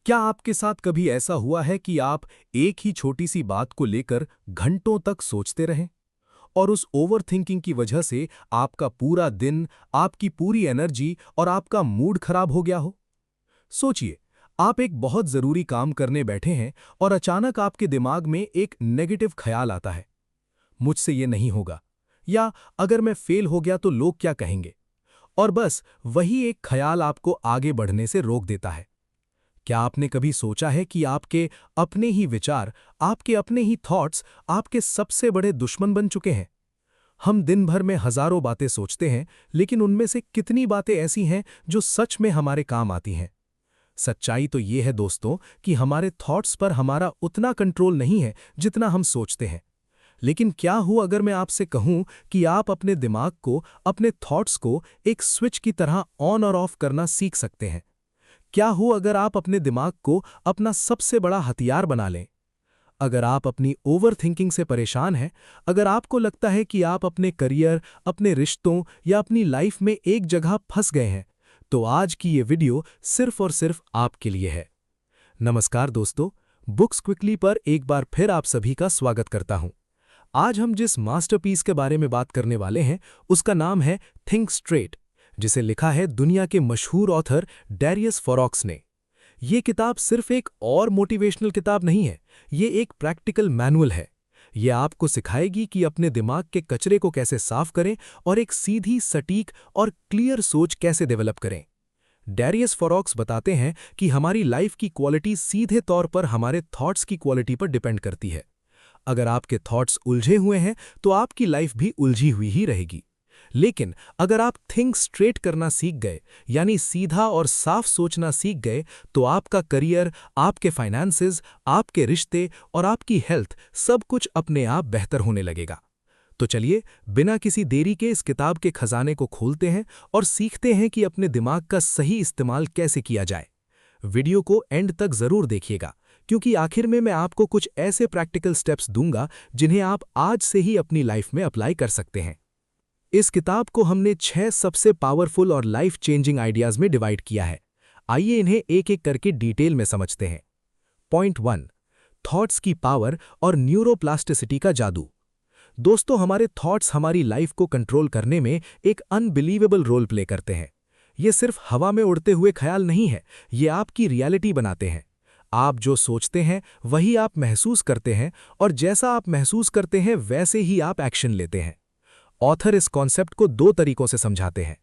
क्या आपके साथ कभी ऐसा हुआ है कि आप एक ही छोटी सी बात को लेकर घंटों तक सोचते रहें और उस ओवरथिंकिंग की वजह से आपका पूरा दिन, आपकी पूरी एनर्जी और आपका मूड खराब हो गया हो? सोचिए, आप एक बहुत जरूरी काम करने बैठे हैं और अचानक आपके दिमाग में एक नेगेटिव ख्याल आता है। मुझसे ये नहीं होगा, या अगर मैं फेल हो गया तो लोग क्या कहेंगे? और बस वही एक ख्याल आपको आगे बढ़ने से रोक देता है। क्या आपने कभी सोचा है कि आपके अपने ही विचार, आपके अपने ही थॉट्स आपके सबसे बड़े दुश्मन बन चुके हैं? हम दिन भर में हजारों बातें सोचते हैं, लेकिन उनमें से कितनी बातें ऐसी हैं जो सच में हमारे काम आती हैं? सच्चाई तो ये है दोस्तों कि हमारे थॉट्स पर हमारा उतना कंट्रोल नहीं है जितना हम सोचते हैं। लेकिन क्या हो अगर मैं आपसे कहूं कि आप अपने दिमाग को, अपने थॉट्स को एक स्विच की तरह ऑन और ऑफ करना सीख सकते हैं? क्या हो अगर आप अपने दिमाग को अपना सबसे बड़ा हथियार बना लें? अगर आप अपनी ओवरथिंकिंग से परेशान हैं, अगर आपको लगता है कि आप अपने करियर, अपने रिश्तों या अपनी लाइफ में एक जगह फंस गए हैं, तो आज की ये वीडियो सिर्फ और सिर्फ आपके लिए है। नमस्कार दोस्तों, बुक्स क्विकली पर एक बार फिर आप सभी का स्वागत करता हूं। आज हम जिस मास्टरपीस के बारे में बात करने वाले हैं, उसका नाम है थिंक स्ट्रेट, जिसे लिखा है दुनिया के मशहूर ऑथर डैरियस फॉरॉक्स ने। ये किताब सिर्फ एक और मोटिवेशनल किताब नहीं है, ये एक प्रैक्टिकल मैनुअल है। ये आपको सिखाएगी कि अपने दिमाग के कचरे को कैसे साफ करें और एक सीधी, सटीक और क्लियर सोच कैसे डेवलप करें। डैरियस फॉरॉक्स बताते हैं कि हमारी लाइफ की क्वालिटी सीधे तौर पर हमारे थॉट्स की क्वालिटी पर डिपेंड करती है। अगर आपके थॉट्स उलझे हुए हैं, तो आपकी लाइफ भी उलझी हुई ही रहेगी। लेकिन अगर आप थिंक स्ट्रेट करना सीख गए, यानी सीधा और साफ सोचना सीख गए, तो आपका करियर, आपके फाइनेंसेस, आपके रिश्ते और आपकी हेल्थ सब कुछ अपने आप बेहतर होने लगेगा। तो चलिए, बिना किसी देरी के इस किताब के खजाने को खोलते हैं और सीखते हैं कि अपने दिमाग का सही इस्तेमाल कैसे किया जाए। वीडियो को एंड तक जरूर देखिएगा, क्योंकि आखिर में मैं आपको कुछ ऐसे प्रैक्टिकल स्टेप्स दूंगा जिन्हें आप आज से ही अपनी लाइफ में अप्लाई कर सकते हैं। इस किताब को हमने 6 सबसे पावरफुल और लाइफ चेंजिंग आइडियाज में डिवाइड किया है। आइए इन्हें एक एक करके डिटेल में समझते हैं। पॉइंट 1, थॉट्स की पावर और न्यूरोप्लास्टिसिटी का जादू। दोस्तों, हमारे थॉट्स हमारी लाइफ को कंट्रोल करने में एक अनबिलीवेबल रोल प्ले करते हैं। ये सिर्फ हवा में उड़ते हुए ख्याल नहीं है, ये आपकी रियलिटी बनाते हैं। आप जो सोचते हैं वही आप महसूस करते हैं, और जैसा आप महसूस करते हैं वैसे ही आप एक्शन लेते हैं। ऑथर इस कॉन्सेप्ट को 2 तरीकों से समझाते हैं।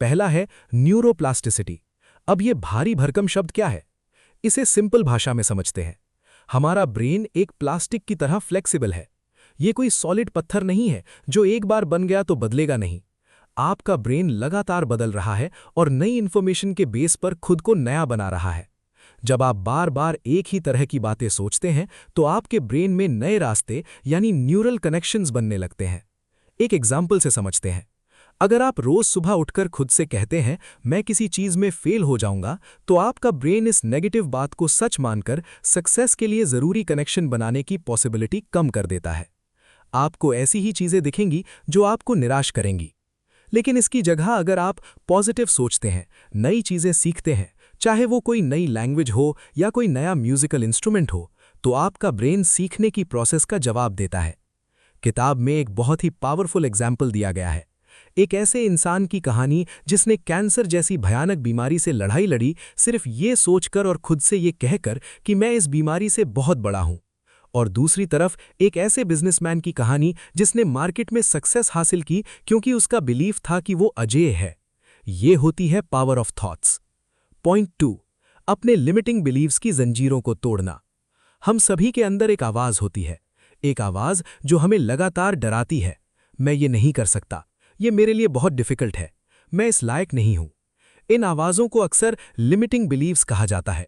पहला है न्यूरोप्लास्टिसिटी। अब ये भारी भरकम शब्द क्या है? इसे सिंपल भाषा में समझते हैं। हमारा ब्रेन एक प्लास्टिक की तरह फ्लेक्सिबल है। ये कोई सॉलिड पत्थर नहीं है जो एक बार बन गया तो बदलेगा नहीं। आपका ब्रेन लगातार बदल रहा है और नई इंफॉर्मेशन के बेस पर खुद को नया बना रहा है। जब आप बार बार एक ही तरह की बातें सोचते हैं, तो आपके ब्रेन में नए रास्ते यानी न्यूरल कनेक्शंस बनने लगते हैं। एक एग्जाम्पल से समझते हैं। अगर आप रोज सुबह उठकर खुद से कहते हैं, मैं किसी चीज में फेल हो जाऊंगा, तो आपका ब्रेन इस नेगेटिव बात को सच मानकर सक्सेस के लिए जरूरी कनेक्शन बनाने की पॉसिबिलिटी कम कर देता है। आपको ऐसी ही चीजें दिखेंगी जो आपको निराश करेंगी। लेकिन इसकी जगह अगर आप पॉजिटिव सोचते हैं, नई चीजें सीखते हैं, चाहे वो कोई नई लैंग्वेज हो या कोई नया म्यूजिकल इंस्ट्रूमेंट हो, तो आपका ब्रेन सीखने की प्रोसेस का जवाब देता है। किताब में एक बहुत ही पावरफुल एग्जाम्पल दिया गया है। एक ऐसे इंसान की कहानी जिसने कैंसर जैसी भयानक बीमारी से लड़ाई लड़ी, सिर्फ ये सोचकर और खुद से ये कहकर कि मैं इस बीमारी से बहुत बड़ा हूं। और दूसरी तरफ एक ऐसे बिजनेसमैन की कहानी जिसने मार्केट में सक्सेस हासिल की क्योंकि उसका बिलीफ था कि वो अजेय है। ये होती है पावर ऑफ थॉट्स। पॉइंट 2, अपने लिमिटिंग बिलीव्स की जंजीरों को तोड़ना। हम सभी के अंदर एक आवाज होती है, एक आवाज जो हमें लगातार डराती है। मैं ये नहीं कर सकता, ये मेरे लिए बहुत डिफिकल्ट है, मैं इस लायक नहीं हूं। इन आवाजों को अक्सर लिमिटिंग बिलीव्स कहा जाता है।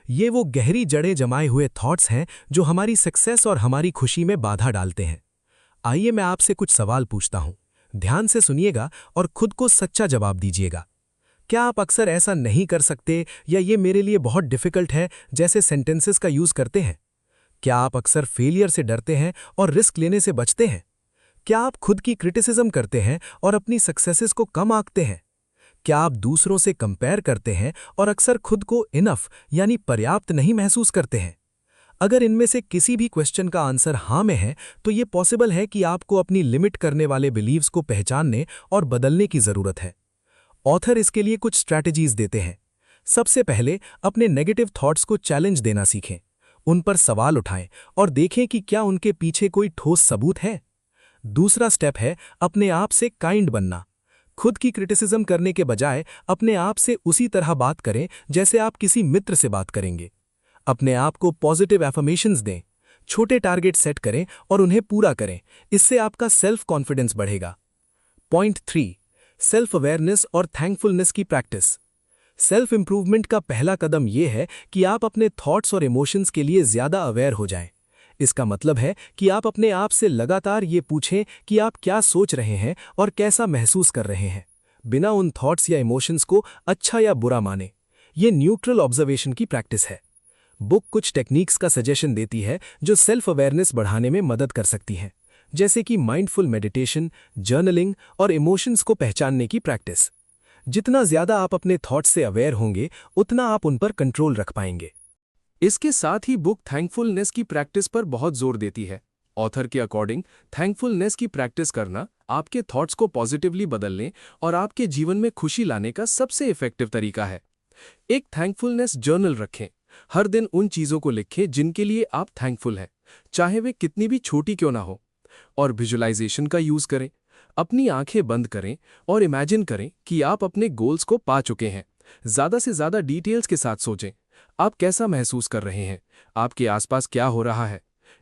ये वो गहरी जड़ें जमाए हुए थॉट्स हैं जो हमारी सक्सेस और हमारी खुशी में बाधा डालते हैं। आइए मैं आपसे कुछ सवाल पूछता हूं, ध्यान से सुनिएगा और खुद को सच्चा जवाब दीजिएगा। क्या आप अक्सर ऐसा नहीं कर सकते या ये मेरे लिए बहुत डिफिकल्ट है जैसे सेंटेंसेस का यूज करते हैं? क्या आप अक्सर फेलियर से डरते हैं और रिस्क लेने से बचते हैं? क्या आप खुद की क्रिटिसिज्म करते हैं और अपनी सक्सेसेस को कम आंकते हैं? क्या आप दूसरों से कंपेयर करते हैं और अक्सर खुद को इनफ यानी पर्याप्त नहीं महसूस करते हैं? अगर इनमें से किसी भी क्वेश्चन का आंसर हाँ में है, तो ये पॉसिबल है कि आपको अपनी लिमिट करने वाले बिलीव्स को पहचानने और बदलने की जरूरत है। ऑथर इसके लिए कुछ स्ट्रैटेजीज देते हैं। सबसे पहले अपने नेगेटिव थॉट्स को चैलेंज देना सीखें। उन पर सवाल उठाएं और देखें कि क्या उनके पीछे कोई ठोस सबूत है। दूसरा स्टेप है अपने आप से काइंड बनना। खुद की क्रिटिसिज्म करने के बजाय अपने आप से उसी तरह बात करें जैसे आप किसी मित्र से बात करेंगे। अपने आप को पॉजिटिव एफर्मेशंस दें, छोटे टारगेट सेट करें और उन्हें पूरा करें। इससे आपका सेल्फ कॉन्फिडेंस बढ़ेगा। पॉइंट 3, सेल्फ अवेयरनेस और थैंकफुलनेस की प्रैक्टिस। सेल्फ इंप्रूवमेंट का पहला कदम यह है कि आप अपने थॉट्स और इमोशंस के लिए ज्यादा अवेयर हो जाएं। इसका मतलब है कि आप अपने आप से लगातार ये पूछें कि आप क्या सोच रहे हैं और कैसा महसूस कर रहे हैं, बिना उन थॉट्स या इमोशंस को अच्छा या बुरा माने। ये न्यूट्रल ऑब्जर्वेशन की प्रैक्टिस है। बुक कुछ टेक्निक्स का सजेशन देती है जो सेल्फ अवेयरनेस बढ़ाने में मदद कर सकती हैं, जैसे कि माइंडफुल मेडिटेशन, जर्नलिंग और इमोशंस को पहचानने की प्रैक्टिस। जितना ज्यादा आप अपने थॉट्स से अवेयर होंगे, उतना आप उन पर कंट्रोल रख पाएंगे। इसके साथ ही बुक थैंकफुलनेस की प्रैक्टिस पर बहुत जोर देती है। ऑथर के अकॉर्डिंग थैंकफुलनेस की प्रैक्टिस करना आपके थॉट्स को पॉजिटिवली बदलने और आपके जीवन में खुशी लाने का सबसे इफेक्टिव तरीका है। एक थैंकफुलनेस जर्नल रखें। हर दिन उन चीजों को लिखें जिनके लिए आप थैंकफुल हैं, चाहे वे कितनी भी छोटी क्यों ना हो। और विजुअलाइजेशन का यूज करें। अपनी आंखें बंद करें और इमेजिन करें कि आप अपने गोल्स को पा चुके हैं। ज्यादा से ज्यादा डिटेल्स के साथ सोचें। आप कैसा महसूस कर रहे हैं, आपके आसपास क्या हो रहा है।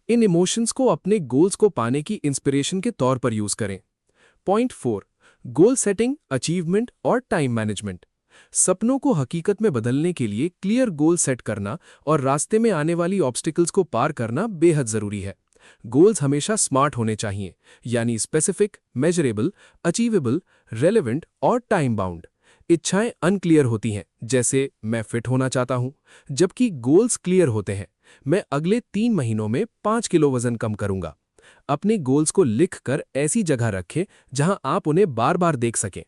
इन इमोशंस को अपने गोल्स को पाने की इंस्पिरेशन के तौर पर यूज करें। पॉइंट 4, गोल सेटिंग, अचीवमेंट और टाइम मैनेजमेंट। सपनों को हकीकत में बदलने के लिए क्लियर गोल सेट करना और रास्ते में आने वाली ऑब्स्टिकल्स को पार करना बेहद जरूरी है। गोल्स हमेशा स्मार्ट होने चाहिए, यानी स्पेसिफिक, मेजरेबल, अचीवेबल, रेलेवेंट और टाइम बाउंड। इच्छाएं अनक्लियर होती हैं, जैसे मैं फिट होना चाहता हूं, जबकि गोल्स क्लियर होते हैं। मैं अगले 3 महीनों में 5 किलो वजन कम करूंगा। अपने गोल्स को लिखकर ऐसी जगह रखें जहां आप उन्हें बार बार देख सकें।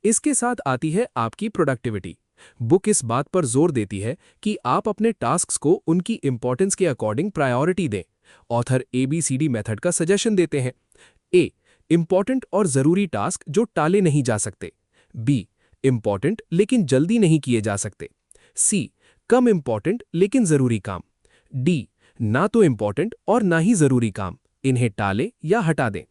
इसके साथ आती है आपकी प्रोडक्टिविटी। बुक इस बात पर जोर देती है कि आप अपने टास्क्स को उनकी इंपॉर्टेंस के अकॉर्डिंग प्रायोरिटी दें। ऑथर ABCD मेथड का सजेशन देते हैं। A, इंपॉर्टेंट और जरूरी टास्क जो टाले नहीं जा सकते। B, इंपॉर्टेंट लेकिन जल्दी नहीं किए जा सकते। C, कम इंपॉर्टेंट लेकिन जरूरी काम। D, ना तो इंपॉर्टेंट और ना ही जरूरी काम, इन्हें टालें या हटा दें।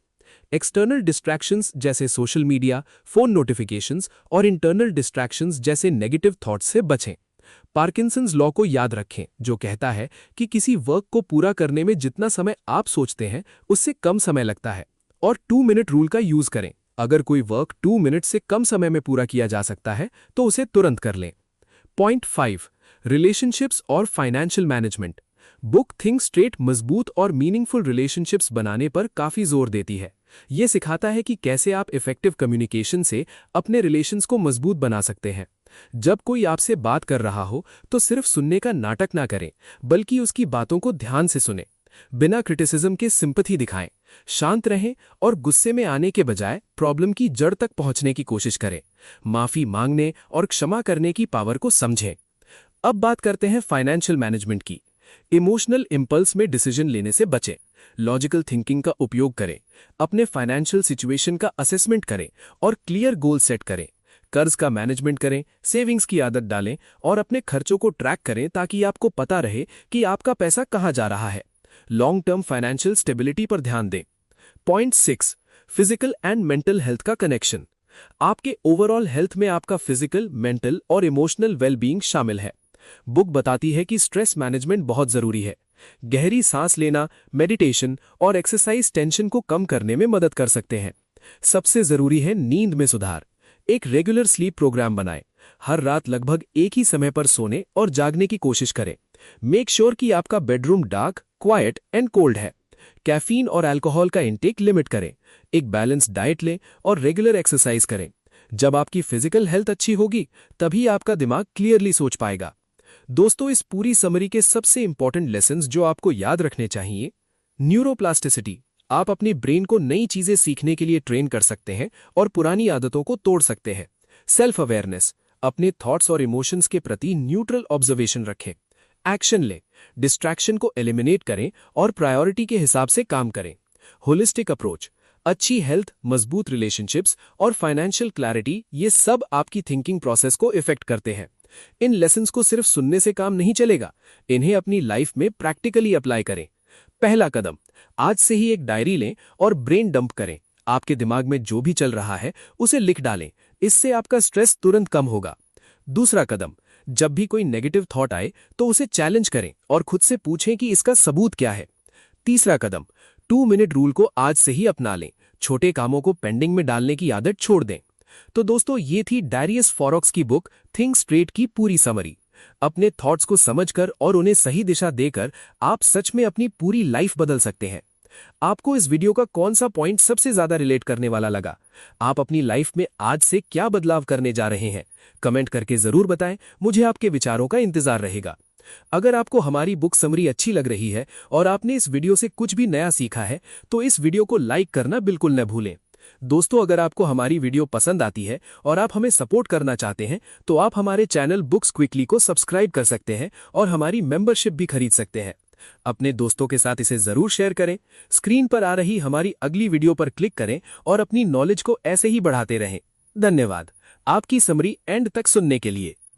एक्सटर्नल डिस्ट्रैक्शंस जैसे सोशल मीडिया, फोन नोटिफिकेशंस और इंटरनल डिस्ट्रैक्शंस जैसे नेगेटिव थॉट्स से बचें। पार्किंसंस लॉ को याद रखें, जो कहता है कि किसी वर्क को पूरा करने में जितना समय आप सोचते हैं उससे कम समय लगता है। और 2 मिनट रूल का यूज करें। अगर कोई वर्क 2 मिनट से कम समय में पूरा किया जा सकता है तो उसे तुरंत कर लें। पॉइंट 5, रिलेशनशिप्स और financial management. Book think straight मजबूत और मीनिंगफुल रिलेशनशिप्स बनाने पर काफी जोर देती है। यह सिखाता है कि कैसे आप इफेक्टिव कम्युनिकेशन से अपने रिलेशंस को मजबूत बना सकते हैं। जब कोई आपसे बात कर रहा हो तो सिर्फ सुनने का नाटक ना करें, बल्कि उसकी बातों को ध्यान से सुनें। बिना क्रिटिसिज्म के सिंपैथी दिखाएं। शांत रहें और गुस्से में आने के बजाय प्रॉब्लम की जड़ तक पहुंचने की कोशिश करें। माफी मांगने और क्षमा करने की पावर को समझें। अब बात करते हैं फाइनेंशियल मैनेजमेंट की। इमोशनल इंपल्स में डिसीजन लेने से बचें। लॉजिकल थिंकिंग का उपयोग करें। अपने फाइनेंशियल सिचुएशन का असेसमेंट करें और क्लियर गोल सेट करें। कर्ज का मैनेजमेंट करें, सेविंग्स की आदत डालें और अपने खर्चों को ट्रैक करें ताकि आपको पता रहे कि आपका पैसा कहां जा रहा है। लॉन्ग टर्म फाइनेंशियल स्टेबिलिटी पर ध्यान दें। Point 6, physical and mental health का कनेक्शन। आपके ओवरऑल हेल्थ में आपका फिजिकल, मेंटल और इमोशनल वेलबींग शामिल है। बुक बताती है कि स्ट्रेस मैनेजमेंट बहुत जरूरी है। गहरी सांस लेना, मेडिटेशन और एक्सरसाइज टेंशन को कम करने में मदद कर सकते हैं। सबसे जरूरी है नींद में सुधार। एक रेगुलर स्लीप प्रोग्राम बनाएं। हर रात लगभग एक ही समय पर सोने और जागने की कोशिश करें। मेक श्योर कि आपका bedroom dark, quiet and cold है। कैफीन और अल्कोहल का इंटेक लिमिट करें। एक बैलेंस्ड डाइट लें और रेगुलर एक्सरसाइज करें। जब आपकी फिजिकल हेल्थ अच्छी होगी, तभी आपका दिमाग क्लियरली सोच पाएगा। दोस्तों, इस पूरी समरी के सबसे इंपॉर्टेंट लेसन्स जो आपको याद रखने चाहिए। न्यूरोप्लास्टिसिटी। आप अपनी ब्रेन को नई चीजें सीखने के लिए ट्रेन कर सकते हैं और पुरानी आदतों को तोड़ सकते हैं। सेल्फ अवेयरनेस, अपने थॉट्स और इमोशंस के प्रति न्यूट्रल ऑब्जर्वेशन रखें। एक्शन लें, डिस्ट्रैक्शन को एलिमिनेट करें और प्रायोरिटी के हिसाब से काम करें। होलिस्टिक अप्रोच, अच्छी हेल्थ, मजबूत रिलेशनशिप्स और फाइनेंशियल क्लैरिटी, ये सब आपकी थिंकिंग प्रोसेस को इफेक्ट करते हैं। इन लेसन्स को सिर्फ सुनने से काम नहीं चलेगा, इन्हें अपनी लाइफ में प्रैक्टिकली अप्लाई करें। पहला कदम, आज से ही एक डायरी लें और ब्रेन डंप करें। आपके दिमाग में जो भी चल रहा है उसे लिख डालें, इससे आपका स्ट्रेस तुरंत कम होगा। दूसरा कदम, जब भी कोई नेगेटिव थॉट आए तो उसे चैलेंज करें और खुद से पूछें कि इसका सबूत क्या है। तीसरा कदम, 2 मिनट रूल को आज से ही अपना लें, छोटे कामों को पेंडिंग में डालने की आदत छोड़ दें। तो दोस्तों, ये थी डैरियस फॉरॉक्स की बुक थिंक स्ट्रेट की पूरी समरी। अपने थॉट्स को समझकर और उन्हें सही दिशा देकर आप सच में अपनी पूरी लाइफ बदल सकते हैं। आपको इस वीडियो का कौन सा पॉइंट सबसे ज्यादा रिलेट करने वाला लगा? आप अपनी लाइफ में आज से क्या बदलाव करने जा रहे हैं? कमेंट करके जरूर बताएं, मुझे आपके विचारों का इंतजार रहेगा। अगर आपको हमारी बुक समरी अच्छी लग रही है और आपने इस वीडियो से कुछ भी नया सीखा है तो इस वीडियो को लाइक करना बिल्कुल न भूलें। दोस्तों, अगर आपको हमारी वीडियो पसंद आती है और आप हमें सपोर्ट करना चाहते हैं तो आप हमारे चैनल बुक्स क्विकली को सब्सक्राइब कर सकते हैं और हमारी मेंबरशिप भी खरीद सकते हैं। अपने दोस्तों के साथ इसे जरूर शेयर करें। स्क्रीन पर आ रही हमारी अगली वीडियो पर क्लिक करें और अपनी नॉलेज को ऐसे ही बढ़ाते रहें। धन्यवाद आपकी समरी एंड तक सुनने के लिए।